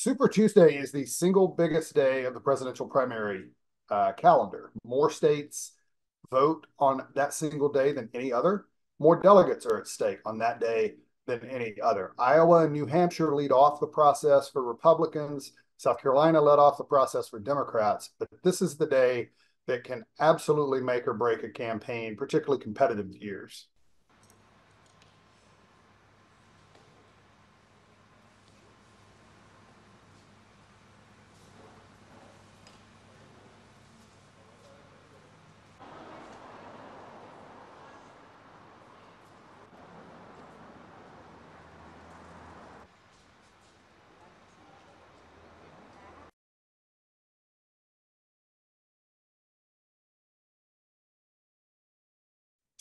Super Tuesday is the single biggest day of the presidential primary calendar. More states vote on that single day than any other. More delegates are at stake on that day than any other. Iowa and New Hampshire lead off the process for Republicans. South Carolina led off the process for Democrats. But this is the day that can absolutely make or break a campaign, particularly competitive years.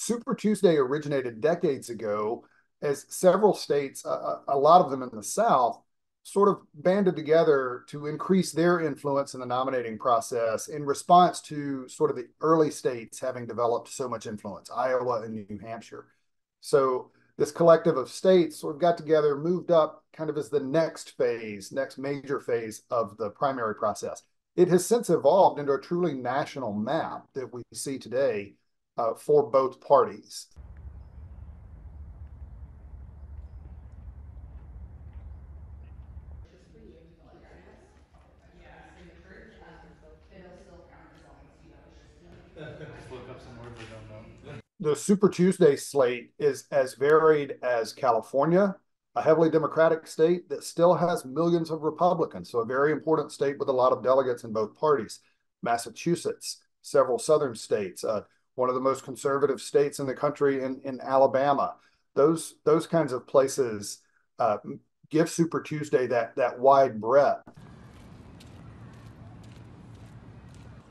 Super Tuesday originated decades ago as several states, a lot of them in the South, sort of banded together to increase their influence in the nominating process in response to sort of the early states having developed so much influence, Iowa and New Hampshire. So this collective of states sort of got together, moved up kind of as the next phase, next major phase of the primary process. It has since evolved into a truly national map that we see today for both parties. Just look up some words I don't know. The Super Tuesday slate is as varied as California, a heavily Democratic state that still has millions of Republicans, so a very important state with a lot of delegates in both parties. Massachusetts, several southern states, one of the most conservative states in the country in Alabama. Those kinds of places give Super Tuesday that wide breadth.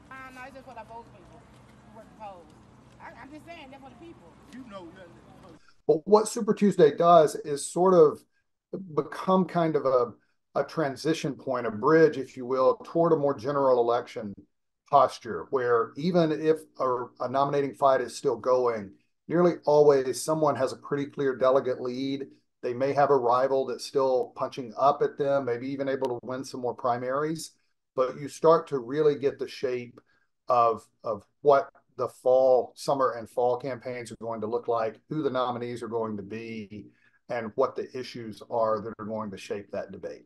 No, it's just for the vote people who work the polls. I'm just saying that for the people. You know nothing. But what Super Tuesday does is sort of become kind of a transition point, a bridge, if you will, toward a more general election posture, where even if a nominating fight is still going, nearly always someone has a pretty clear delegate lead. They may have a rival that's still punching up at them, maybe even able to win some more primaries. But you start to really get the shape of what the summer and fall campaigns are going to look like, who the nominees are going to be, and what the issues are that are going to shape that debate.